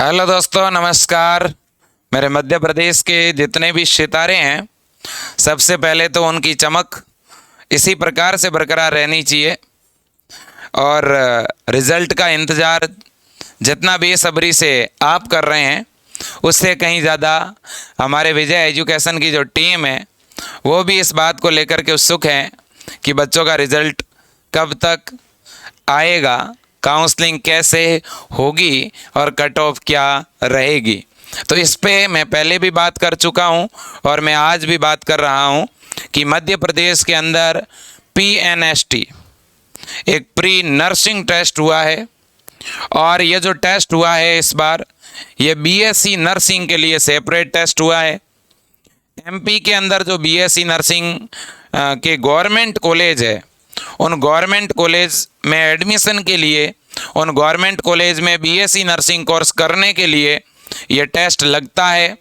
Hello दोस्तों, नमस्कार। मेरे मध्य प्रदेश के जितने भी सितारे हैं, सबसे पहले तो उनकी चमक इसी प्रकार से बरकरार रहनी चाहिए और रिज़ल्ट का इंतज़ार जितना बेसब्री से आप कर रहे हैं, उससे कहीं ज़्यादा हमारे विजय एजुकेशन की जो टीम है वो भी इस बात को लेकर के उत्सुक है कि बच्चों का रिज़ल्ट कब तक आएगा, काउंसलिंग कैसे होगी और कट ऑफ क्या रहेगी। तो इस पे मैं पहले भी बात कर चुका हूँ और मैं आज भी बात कर रहा हूँ कि मध्य प्रदेश के अंदर PNST एक प्री नर्सिंग टेस्ट हुआ है और ये जो टेस्ट हुआ है इस बार ये BSc नर्सिंग के लिए सेपरेट टेस्ट हुआ है। MP के अंदर जो BSc नर्सिंग के गवर्नमेंट कॉलेज है, उन गवर्नमेंट कॉलेज में एडमिशन के लिए, उन गवर्नमेंट कॉलेज में BSc नर्सिंग कोर्स करने के लिए ये टेस्ट लगता है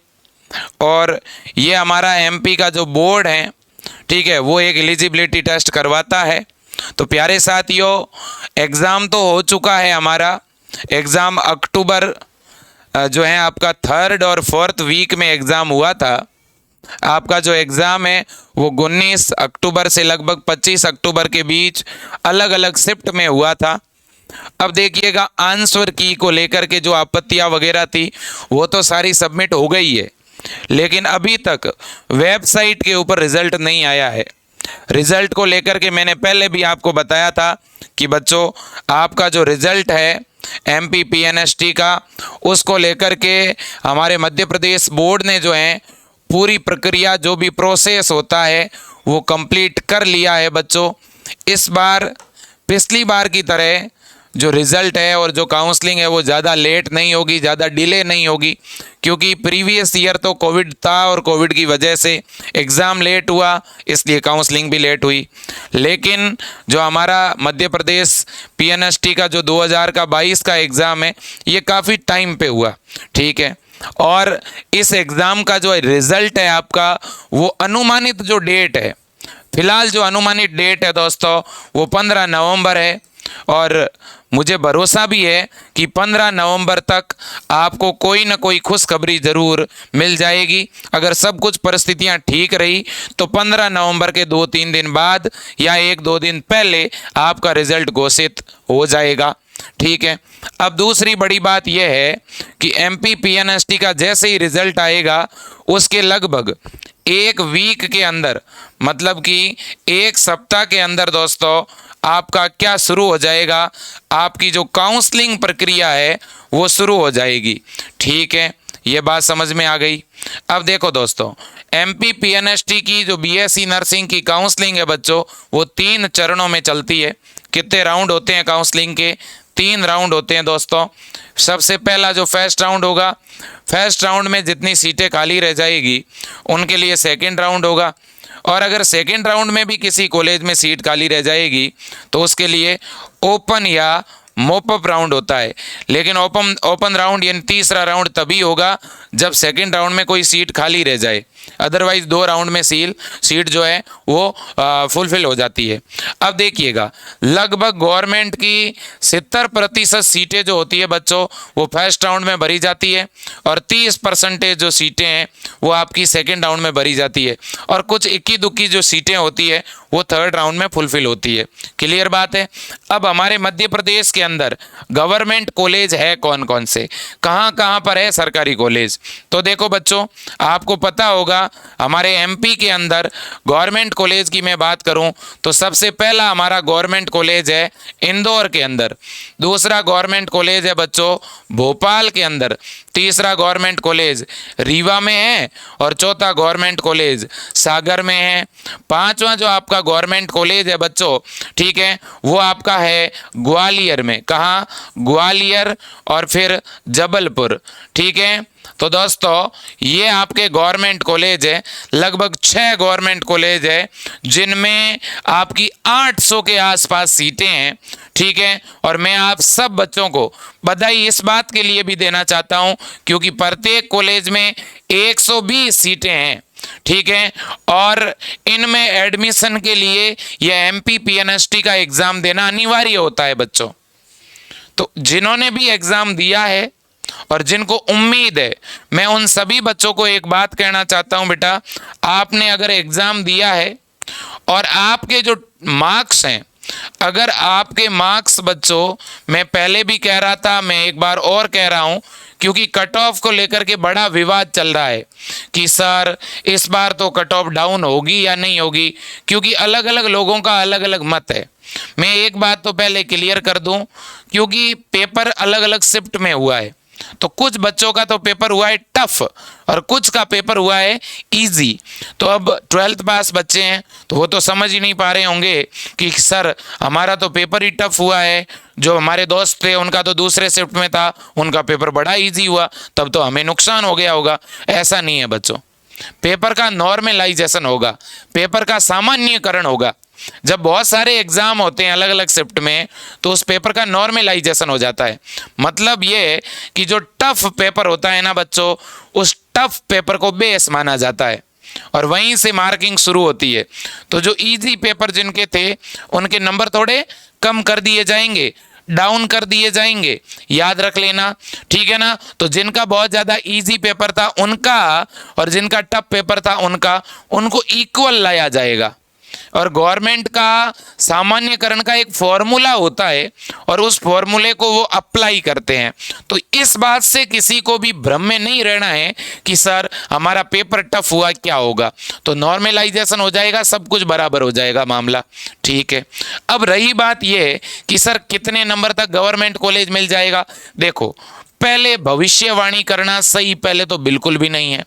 और ये हमारा MP का जो बोर्ड है, ठीक है, वो एक एलिजिबिलिटी टेस्ट करवाता है। तो प्यारे साथियों, एग्ज़ाम तो हो चुका है हमारा। एग्ज़ाम अक्टूबर जो है आपका 3rd और 4th वीक में एग्ज़ाम हुआ था। आपका जो एग्ज़ाम है वो 19 अक्टूबर से लगभग 25 अक्टूबर के बीच अलग अलग शिफ्ट में हुआ था। अब देखिएगा, आंसर की को लेकर के जो आपत्तियां वगैरह थी वो तो सारी सबमिट हो गई है, लेकिन अभी तक वेबसाइट के ऊपर रिज़ल्ट नहीं आया है। रिज़ल्ट को लेकर के मैंने पहले भी आपको बताया था कि बच्चों, आपका जो रिज़ल्ट है MP PNST का, उसको लेकर के हमारे मध्य प्रदेश बोर्ड ने जो है पूरी प्रक्रिया, जो भी प्रोसेस होता है वो कंप्लीट कर लिया है बच्चों। इस बार पिछली बार की तरह जो रिज़ल्ट है और जो काउंसलिंग है वो ज़्यादा लेट नहीं होगी, ज़्यादा डिले नहीं होगी, क्योंकि प्रीवियस ईयर तो कोविड था और कोविड की वजह से एग्ज़ाम लेट हुआ, इसलिए काउंसलिंग भी लेट हुई। लेकिन जो हमारा मध्य प्रदेश PNST का जो 2022 का एग्ज़ाम है ये काफ़ी टाइम पे हुआ, ठीक है। और इस एग्ज़ाम का जो रिज़ल्ट है आपका, वो अनुमानित जो डेट है, फिलहाल जो अनुमानित डेट है दोस्तों वो 15 नवंबर है और मुझे भरोसा भी है कि 15 नवंबर तक आपको कोई ना कोई खुशखबरी ज़रूर मिल जाएगी। अगर सब कुछ परिस्थितियां ठीक रही तो 15 नवंबर के 2-3 दिन बाद या 1-2 दिन पहले आपका रिज़ल्ट घोषित हो जाएगा, ठीक है। अब दूसरी बड़ी बात यह है कि MP PNST का जैसे ही रिज़ल्ट आएगा उसके लगभग 1 वीक के अंदर, मतलब कि 1 सप्ताह के अंदर दोस्तों, आपका क्या शुरू हो जाएगा, आपकी जो काउंसलिंग प्रक्रिया है वो शुरू हो जाएगी, ठीक है। ये बात समझ में आ गई। अब देखो दोस्तों, MP PNST की जो BSc नर्सिंग की काउंसलिंग है बच्चों, वो 3 चरणों में चलती है। कितने राउंड होते हैं काउंसलिंग के? 3 राउंड होते हैं दोस्तों। सबसे पहला जो फर्स्ट राउंड होगा, फर्स्ट राउंड में जितनी सीटें खाली रह जाएगी उनके लिए सेकंड राउंड होगा, और अगर सेकंड राउंड में भी किसी कॉलेज में सीट खाली रह जाएगी तो उसके लिए ओपन या मोपअप राउंड होता है। लेकिन ओपन राउंड यानी तीसरा राउंड तभी होगा जब सेकंड राउंड में कोई सीट खाली रह जाए, अदरवाइज 2 राउंड में सीट जो है वो फुलफिल हो जाती है। अब देखिएगा, लगभग गवर्नमेंट की 70% सीटें जो होती है बच्चों वो फर्स्ट राउंड में भरी जाती है और 30% जो सीटें हैं वो आपकी सेकेंड राउंड में भरी जाती है, और कुछ इक्की दुक्की जो सीटें होती है वो थर्ड राउंड में फुलफिल होती है। क्लियर बात है। अब हमारे मध्य प्रदेश के अंदर गवर्नमेंट कॉलेज है कौन कौन से, कहाँ कहाँ पर है सरकारी कॉलेज? तो देखो बच्चों, आपको पता होगा हमारे MP के अंदर गवर्नमेंट कॉलेज की मैं बात करूं तो सबसे पहला हमारा गवर्नमेंट कॉलेज है इंदौर के अंदर, दूसरा गवर्नमेंट कॉलेज है बच्चों भोपाल के अंदर, तीसरा गवर्नमेंट कॉलेज रीवा में है और चौथा गवर्नमेंट कॉलेज सागर में है। पांचवा जो आपका गवर्नमेंट कॉलेज है बच्चों, ठीक है, वो आपका है ग्वालियर में। कहाँ? ग्वालियर और फिर जबलपुर, ठीक है। तो दोस्तों, ये आपके गवर्नमेंट कॉलेज है, लगभग 6 गवर्नमेंट कॉलेज है जिनमें आपकी 800 के आसपास सीटें हैं, ठीक है। और मैं आप सब बच्चों को बधाई इस बात के लिए भी देना चाहता हूं क्योंकि प्रत्येक कॉलेज में 120 सीटें हैं, ठीक है। और इनमें एडमिशन के लिए यह MP PNST का एग्ज़ाम देना अनिवार्य होता है बच्चों। तो जिन्होंने भी एग्ज़ाम दिया है और जिनको उम्मीद है, मैं उन सभी बच्चों को एक बात कहना चाहता हूं, बेटा आपने अगर एग्जाम दिया है और आपके जो मार्क्स हैं, अगर आपके मार्क्स बच्चों, मैं पहले भी कह रहा था, मैं एक बार और कह रहा हूं, क्योंकि कट ऑफ को लेकर के बड़ा विवाद चल रहा है कि सर इस बार तो कट ऑफ डाउन होगी या नहीं होगी, क्योंकि अलग अलग लोगों का अलग अलग मत है। मैं एक बात तो पहले क्लियर कर दूं, क्योंकि पेपर अलग अलग शिफ्ट में हुआ है, तो कुछ बच्चों का तो पेपर हुआ है टफ और कुछ का पेपर हुआ है इजी। तो अब 12th पास बच्चे हैं तो वो तो समझ ही नहीं पा रहे होंगे कि सर हमारा तो पेपर ही टफ हुआ है, जो हमारे दोस्त थे उनका तो दूसरे शिफ्ट में था, उनका पेपर बड़ा इजी हुआ, तब तो हमें नुकसान हो गया होगा। ऐसा नहीं है बच्चों, पेपर का नॉर्मलाइजेशन होगा, पेपर का सामान्यकरण होगा। जब बहुत सारे एग्जाम होते हैं अलग अलग शिफ्ट में तो उस पेपर का नॉर्मलाइजेशन हो जाता है। मतलब ये कि जो टफ पेपर होता है ना बच्चों, उस टफ पेपर को बेस माना जाता है और वहीं से मार्किंग शुरू होती है। तो जो इजी पेपर जिनके थे उनके नंबर थोड़े कम कर दिए जाएंगे, डाउन कर दिए जाएंगे, याद रख लेना, ठीक है ना। तो जिनका बहुत ज़्यादा इजी पेपर था उनका और जिनका टफ पेपर था उनका, उनको इक्वल लाया जाएगा। और गवर्नमेंट का सामान्यकरण का एक फॉर्मूला होता है और उस फॉर्मूले को वो अप्लाई करते हैं। तो इस बात से किसी को भी भ्रम में नहीं रहना है कि सर हमारा पेपर टफ हुआ क्या होगा, तो नॉर्मलाइजेशन हो जाएगा, सब कुछ बराबर हो जाएगा मामला, ठीक है। अब रही बात ये कि सर कितने नंबर तक गवर्नमेंट कॉलेज मिल जाएगा, देखो पहले भविष्यवाणी करना सही पहले तो बिल्कुल भी नहीं है,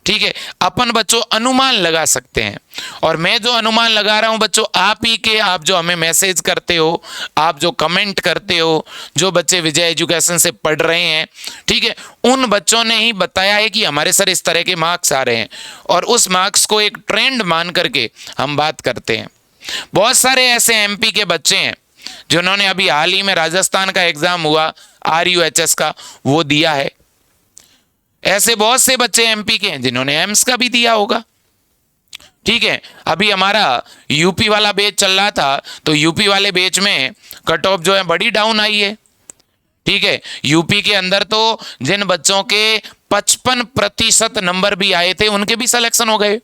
ठीक है। अपन बच्चों अनुमान लगा सकते हैं और मैं जो अनुमान लगा रहा हूं बच्चों आप ही के, आप जो हमें मैसेज करते हो, आप जो कमेंट करते हो, जो बच्चे विजय एजुकेशन से पढ़ रहे हैं, ठीक है, उन बच्चों ने ही बताया है कि हमारे सर इस तरह के मार्क्स आ रहे हैं और उस मार्क्स को एक ट्रेंड मान करके हम बात करते हैं। बहुत सारे ऐसे एमपी के बच्चे हैं जिन्होंने अभी हाल ही में राजस्थान का एग्जाम हुआ RUHS का, वो दिया है। ऐसे बहुत से बच्चे एमपी के हैं जिन्होंने एम्स का भी दिया होगा, ठीक है। अभी हमारा यूपी वाला बैच चल रहा था तो यूपी वाले बैच में कट ऑफ जो है बड़ी डाउन आई है, ठीक है। यूपी के अंदर तो जिन बच्चों के 55% नंबर भी आए थे उनके भी सिलेक्शन हो गए।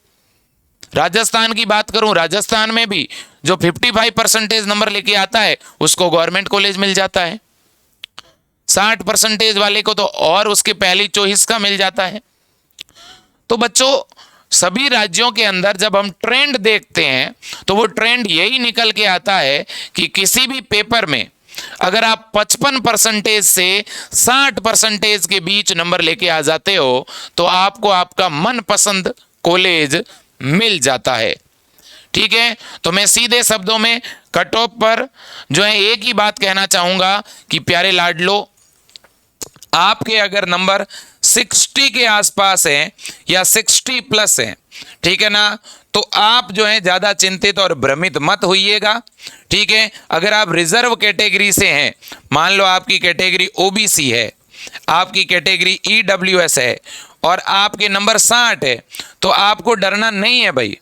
राजस्थान की बात करूं, राजस्थान में भी जो 55% नंबर लेके आता है उसको गवर्नमेंट कॉलेज मिल जाता है, 60% वाले को तो और उसके पहली चॉइस का मिल जाता है। तो बच्चों सभी राज्यों के अंदर जब हम ट्रेंड देखते हैं तो वो ट्रेंड यही निकल के आता है कि किसी भी पेपर में अगर आप 55% से 60% के बीच नंबर लेके आ जाते हो तो आपको आपका मनपसंद कॉलेज मिल जाता है, ठीक है। तो मैं सीधे शब्दों में कट ऑफ पर जो है एक ही बात कहना चाहूंगा कि प्यारे लाडलो, आपके अगर नंबर 60 के आसपास हैं या 60+ हैं, ठीक है ना, तो आप जो है ज़्यादा चिंतित और भ्रमित मत होइएगा, ठीक है। अगर आप रिजर्व कैटेगरी से हैं, मान लो आपकी कैटेगरी OBC है, आपकी कैटेगरी EWS है और आपके नंबर 60 है, तो आपको डरना नहीं है भाई।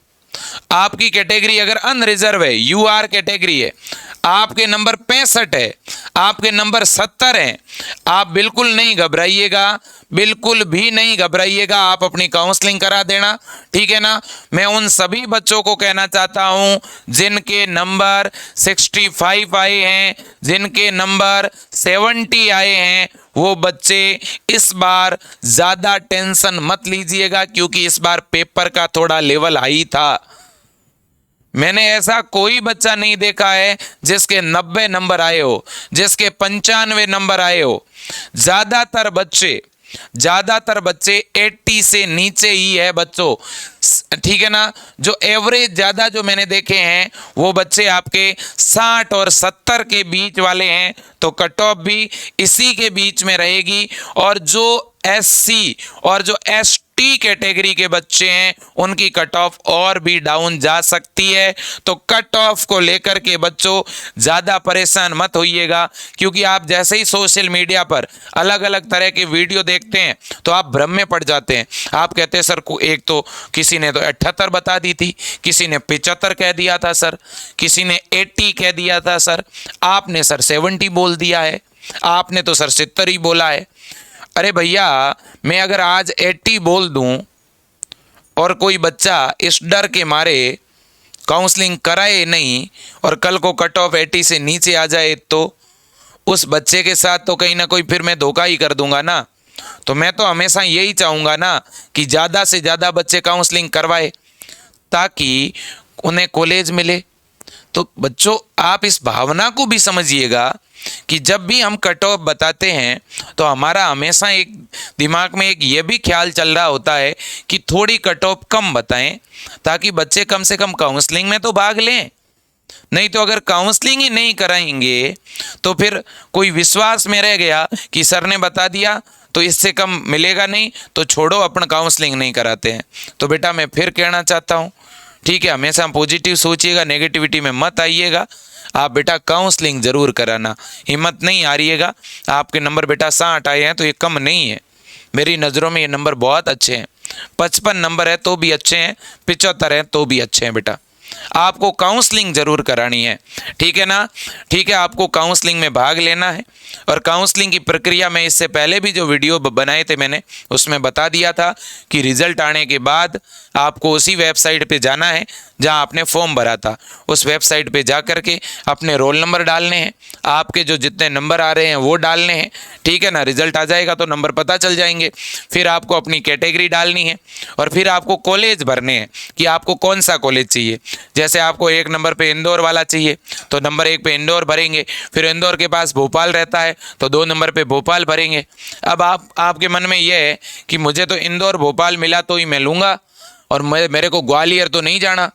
आपकी कैटेगरी अगर अनरिजर्व है, UR कैटेगरी है, आपके नंबर 65 है, आपके नंबर 70 हैं, आप बिल्कुल नहीं घबराइएगा, बिल्कुल भी नहीं घबराइएगा, आप अपनी काउंसलिंग करा देना, ठीक है ना। मैं उन सभी बच्चों को कहना चाहता हूं जिनके नंबर 65 आए हैं, जिनके नंबर 70 आए हैं, वो बच्चे इस बार ज़्यादा टेंशन मत लीजिएगा, क्योंकि इस बार पेपर का थोड़ा लेवल हाई था। मैंने ऐसा कोई बच्चा नहीं देखा है जिसके 90 नंबर आए हो, जिसके 95 नंबर आए हो। ज़्यादातर बच्चे 80 से नीचे ही है बच्चों, ठीक है ना। जो एवरेज ज़्यादा जो मैंने देखे हैं वो बच्चे आपके 60 और 70 के बीच वाले हैं, तो कट ऑफ भी इसी के बीच में रहेगी। और जो SC और जो ST कैटेगरी के बच्चे हैं उनकी कट ऑफ और भी डाउन जा सकती है। तो कट ऑफ को लेकर के बच्चों ज़्यादा परेशान मत होइएगा, क्योंकि आप जैसे ही सोशल मीडिया पर अलग अलग तरह के वीडियो देखते हैं तो आप भ्रम में पड़ जाते हैं। आप कहते हैं सर को एक तो किसी ने तो 78 बता दी थी, किसी ने 75 कह दिया था सर, किसी ने 80 कह दिया था सर, आपने सर 70 बोल दिया है, आपने तो सर 70 ही बोला है। अरे भैया, मैं अगर आज 80 बोल दूं और कोई बच्चा इस डर के मारे काउंसलिंग कराए नहीं और कल को कट ऑफ 80 से नीचे आ जाए तो उस बच्चे के साथ तो कहीं ना कोई फिर मैं धोखा ही कर दूंगा ना। तो मैं तो हमेशा यही चाहूँगा ना कि ज़्यादा से ज़्यादा बच्चे काउंसलिंग करवाए ताकि उन्हें कॉलेज मिले। तो बच्चों, आप इस भावना को भी समझिएगा कि जब भी हम कट ऑफ बताते हैं तो हमारा हमेशा एक दिमाग में एक ये भी ख्याल चल रहा होता है कि थोड़ी कट ऑफ कम बताएं ताकि बच्चे कम से कम काउंसलिंग में तो भाग लें। नहीं तो अगर काउंसलिंग ही नहीं कराएंगे तो फिर कोई विश्वास में रह गया कि सर ने बता दिया तो इससे कम मिलेगा नहीं, तो छोड़ो, अपन काउंसलिंग नहीं कराते हैं। तो बेटा मैं फिर कहना चाहता हूँ, ठीक है, हमेशा पॉजिटिव सोचिएगा, नेगेटिविटी में मत आइएगा। आप बेटा काउंसलिंग ज़रूर कराना, हिम्मत नहीं हारिएगा। आपके नंबर बेटा 60 आए हैं तो ये कम नहीं है, मेरी नज़रों में ये नंबर बहुत अच्छे हैं। 55 नंबर है तो भी अच्छे हैं, 75 हैं तो भी अच्छे हैं। बेटा आपको काउंसलिंग ज़रूर करानी है, ठीक है ना? ठीक है, आपको काउंसलिंग में भाग लेना है। और काउंसलिंग की प्रक्रिया में इससे पहले भी जो वीडियो बनाए थे मैंने उसमें बता दिया था कि रिजल्ट आने के बाद आपको उसी वेबसाइट पे जाना है जहां आपने फॉर्म भरा था। उस वेबसाइट पे जा कर के अपने रोल नंबर डालने हैं, आपके जो जितने नंबर आ रहे हैं वो डालने हैं, ठीक है ना? रिजल्ट आ जाएगा तो नंबर पता चल जाएंगे। फिर आपको अपनी कैटेगरी डालनी है और फिर आपको कॉलेज भरने हैं कि आपको कौन सा कॉलेज चाहिए। जैसे आपको 1 नंबर पे इंदौर वाला चाहिए तो नंबर 1 पे इंदौर भरेंगे, फिर इंदौर के पास भोपाल रहता है तो 2 नंबर पे भोपाल भरेंगे। अब आपके मन में यह है कि मुझे तो इंदौर भोपाल मिला तो ही मैं लूँगा और मेरे को ग्वालियर तो नहीं जाना,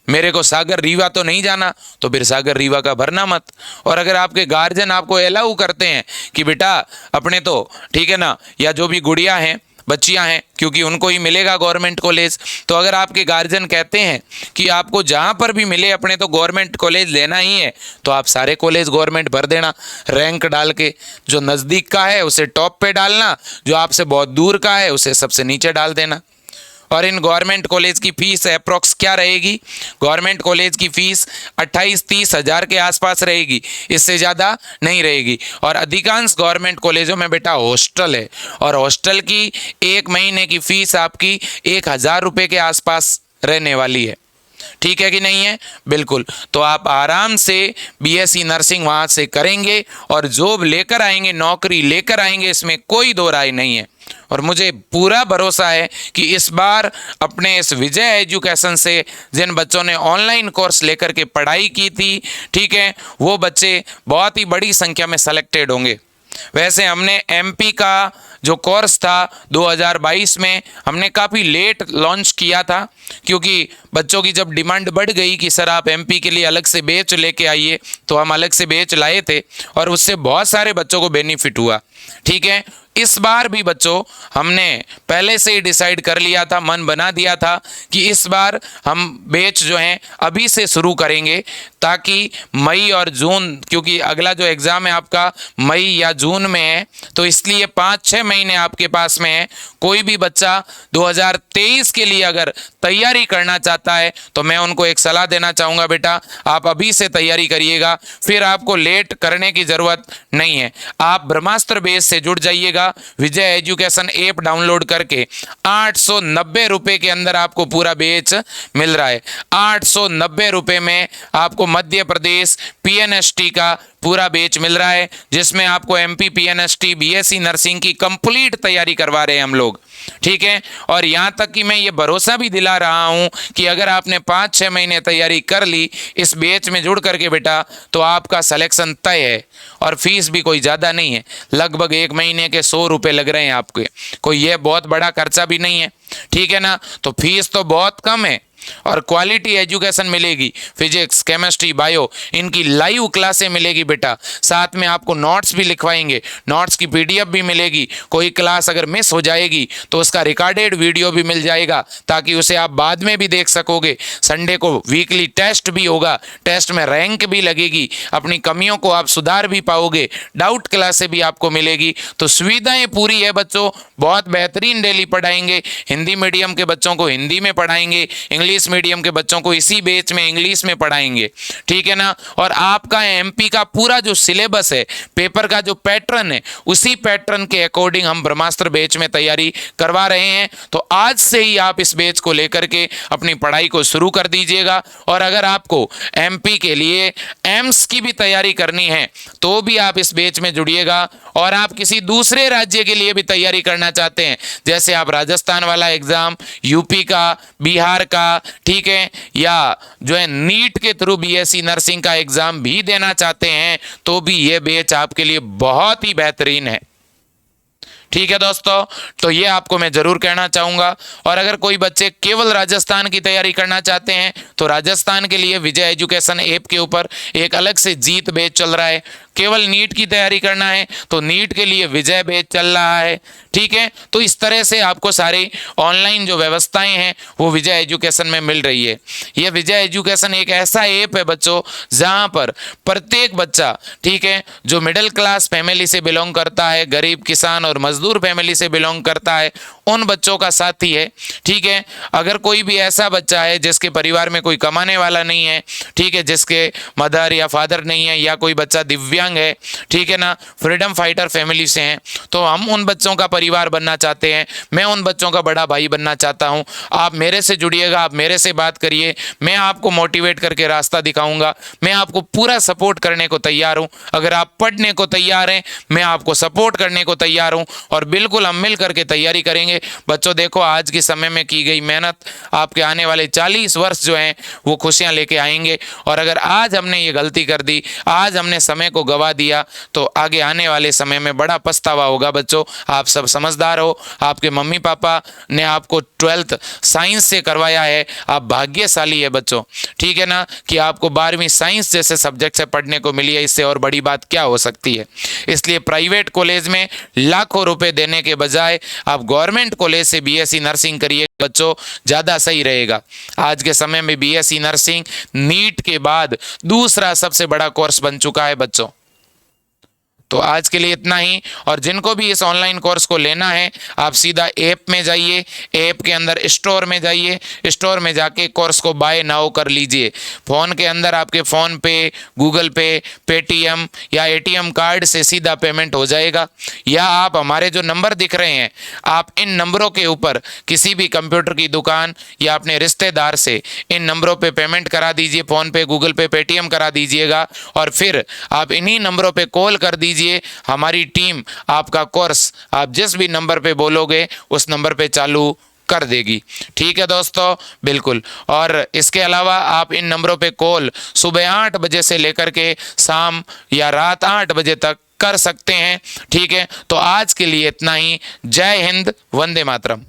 मेरे को सागर रीवा तो नहीं जाना, तो फिर सागर रीवा का भरना मत। और अगर आपके गार्जियन आपको अलाउ करते हैं कि बेटा अपने तो, ठीक है ना, या जो भी गुड़िया हैं, बच्चियां हैं, क्योंकि उनको ही मिलेगा गवर्नमेंट कॉलेज, तो अगर आपके गार्जियन कहते हैं कि आपको जहां पर भी मिले अपने तो गवर्नमेंट कॉलेज लेना ही है, तो आप सारे कॉलेज गवर्नमेंट भर देना रैंक डाल के। जो नज़दीक का है उसे टॉप पे डालना, जो आपसे बहुत दूर का है उसे सबसे नीचे डाल देना। और इन गवर्नमेंट कॉलेज की फ़ीस अप्रॉक्स क्या रहेगी? गवर्नमेंट कॉलेज की फ़ीस 28-30 हज़ार के आसपास रहेगी, इससे ज़्यादा नहीं रहेगी। और अधिकांश गवर्नमेंट कॉलेजों में बेटा हॉस्टल है और हॉस्टल की 1 महीने की फ़ीस आपकी 1000 रुपये के आसपास रहने वाली है, ठीक है कि नहीं है? बिल्कुल। तो आप आराम से बीएससी नर्सिंग वहाँ से करेंगे और जॉब लेकर आएंगे, नौकरी लेकर आएंगे, इसमें कोई दो राय नहीं है। और मुझे पूरा भरोसा है कि इस बार अपने इस विजय एजुकेशन से जिन बच्चों ने ऑनलाइन कोर्स लेकर के पढ़ाई की थी, ठीक है, वो बच्चे बहुत ही बड़ी संख्या में सेलेक्टेड होंगे। वैसे हमने एमपी का जो कोर्स था 2022 में हमने काफ़ी लेट लॉन्च किया था, क्योंकि बच्चों की जब डिमांड बढ़ गई कि सर आप एमपी के लिए अलग से बैच लेके आइए, तो हम अलग से बैच लाए थे और उससे बहुत सारे बच्चों को बेनिफिट हुआ, ठीक है। इस बार भी बच्चों हमने पहले से ही डिसाइड कर लिया था, मन बना दिया था कि इस बार हम बैच जो हैं अभी से शुरू करेंगे, ताकि मई और जून, क्योंकि अगला जो एग्ज़ाम है आपका मई या जून में है, तो इसलिए 5-6 महीने आपके पास में है। कोई भी बच्चा 2023 के लिए अगर तैयारी करना चाहता है तो मैं उनको एक सलाह देना चाहूँगा, बेटा आप अभी से तैयारी करिएगा, फिर आपको लेट करने की ज़रूरत नहीं है। आप ब्रह्मास्त्र बेस से जुड़ जाइएगा, विजय एजुकेशन ऐप डाउनलोड करके 890 रुपये के अंदर आपको पूरा बैच मिल रहा है। 890 रुपये में आपको मध्य प्रदेश पीएनएसटी का पूरा बैच मिल रहा है, जिसमें आपको एमपी पीएनएसटी बीएससी नर्सिंग की कंप्लीट तैयारी करवा रहे हैं हम लोग, ठीक है। और यहाँ तक कि मैं ये भरोसा भी दिला रहा हूँ कि अगर आपने 5-6 महीने तैयारी कर ली इस बैच में जुड़ करके बेटा, तो आपका सिलेक्शन तय है। और फीस भी कोई ज़्यादा नहीं है, लगभग 1 महीने के 100 रुपये लग रहे हैं आपके, कोई ये बहुत बड़ा खर्चा भी नहीं है, ठीक है ना। तो फीस तो बहुत कम है और क्वालिटी एजुकेशन मिलेगी। फिजिक्स, केमिस्ट्री, बायो, इनकी लाइव क्लासें मिलेगी बेटा, साथ में आपको नोट्स भी लिखवाएंगे, नोट्स की पीडीएफ भी मिलेगी। कोई क्लास अगर मिस हो जाएगी तो उसका रिकॉर्डेड वीडियो भी मिल जाएगा, ताकि उसे आप बाद में भी देख सकोगे। संडे को वीकली टेस्ट भी होगा, टेस्ट में रैंक भी लगेगी, अपनी कमियों को आप सुधार भी पाओगे, डाउट क्लासें भी आपको मिलेगी। तो सुविधाएं पूरी है बच्चों, बहुत बेहतरीन डेली पढ़ाएंगे। हिंदी मीडियम के बच्चों को हिंदी में पढ़ाएंगे, इंग्लिश इंग्लिश मीडियम के बच्चों को इसी बैच में इंग्लिश में पढ़ाएंगे, ठीक है ना। और आपका एमपी का पूरा जो सिलेबस है, पेपर का जो पैटर्न है, उसी पैटर्न के अकॉर्डिंग हम ब्रह्मास्त्र बैच में तैयारी करवा रहे हैं। तो आज से ही आप इस बैच को लेकर के अपनी पढ़ाई को शुरू कर दीजिएगा। और अगर आपको एमपी के लिए एम्स की भी तैयारी करनी है तो भी आप इस बैच में जुड़िएगा। और आप किसी दूसरे राज्य के लिए भी तैयारी करना चाहते हैं, जैसे आप राजस्थान वाला एग्जाम, यूपी का, बिहार का, ठीक है, या जो है नीट के थ्रू बीएससी नर्सिंग का एग्जाम भी देना चाहते हैं, तो भी ये बैच आपके लिए बहुत ही बेहतरीन है, ठीक है दोस्तों। तो ये आपको मैं जरूर कहना चाहूंगा। और अगर कोई बच्चे केवल राजस्थान की तैयारी करना चाहते हैं तो राजस्थान के लिए विजय एजुकेशन ऐप के ऊपर एक अलग से जीत बैच चल रहा है। केवल नीट की तैयारी करना है तो नीट के लिए विजय बैच चल रहा है, ठीक है। तो इस तरह से आपको सारी ऑनलाइन जो व्यवस्थाएं हैं वो विजय एजुकेशन में मिल रही है। ये विजय एजुकेशन एक ऐसा ऐप है बच्चों, जहां पर प्रत्येक बच्चा, ठीक है, जो मिडिल क्लास फैमिली से बिलोंग करता है, गरीब, किसान और मजदूर फैमिली से बिलोंग करता है, उन बच्चों का साथी है, ठीक है। अगर कोई भी ऐसा बच्चा है जिसके परिवार में कोई कमाने वाला नहीं है, ठीक है, जिसके मदर या फादर नहीं है, या कोई बच्चा दिव्यांग है, ठीक है ना, फ्रीडम फाइटर फैमिली से हैं, तो हम उन बच्चों का परिवार बनना चाहते हैं। मैं उन बच्चों का बड़ा भाई बनना चाहता हूं। आप मेरे से जुड़िएगा, आप मेरे से बात करिए, मैं आपको मोटिवेट करके रास्ता दिखाऊंगा। मैं आपको पूरा सपोर्ट करने को तैयार हूं। अगर आप पढ़ने को तैयार हैं, मैं आपको सपोर्ट करने को तैयार हूं, और बिल्कुल हम मिल करके तैयारी करेंगे। बच्चों देखो, आज के समय में की गई मेहनत आपके आने वाले 40 वर्ष जो हैं वो खुशियां लेके आएंगे। और अगर आज हमने ये गलती कर दी, आज हमने समय को गवा दिया, तो आगे आने वाले समय में बड़ा पछतावा होगा। बच्चों आप सब समझदार हो, आपके मम्मी पापा ने आपको 12th साइंस से करवाया है, आप भाग्यशाली है बच्चों, ठीक है ना, कि आपको 12वीं साइंस जैसे सब्जेक्ट से पढ़ने को मिली है। इससे और बड़ी बात क्या हो सकती है। इसलिए प्राइवेट कॉलेज में लाखों रुपए देने के बजाय आप गवर्नमेंट कॉलेज से बीएससी नर्सिंग करिए बच्चों, ज़्यादा सही रहेगा। आज के समय में बीएससी नर्सिंग नीट के बाद दूसरा सबसे बड़ा कोर्स बन चुका है बच्चों। तो आज के लिए इतना ही। और जिनको भी इस ऑनलाइन कोर्स को लेना है, आप सीधा ऐप में जाइए, ऐप के अंदर स्टोर में जाइए, स्टोर में जाके कोर्स को बाय नाउ कर लीजिए। फ़ोन के अंदर आपके फ़ोन पे, गूगल पे, पेटीएम या एटीएम कार्ड से सीधा पेमेंट हो जाएगा। या आप हमारे जो नंबर दिख रहे हैं, आप इन नंबरों के ऊपर किसी भी कंप्यूटर की दुकान या अपने रिश्तेदार से इन नंबरों पे पेमेंट करा दीजिए, फ़ोन पे, गूगल पे, पेटीएम करा दीजिएगा। और फिर आप इन्हीं नंबरों पे कॉल कर दीजिए। हमारी टीम आपका कोर्स आप जिस भी नंबर पे बोलोगे उस नंबर पे चालू कर देगी, ठीक है दोस्तों, बिल्कुल। और इसके अलावा आप इन नंबरों पे कॉल सुबह 8 बजे से लेकर के शाम या रात 8 बजे तक कर सकते हैं, ठीक है। तो आज के लिए इतना ही। जय हिंद, वंदे मातरम।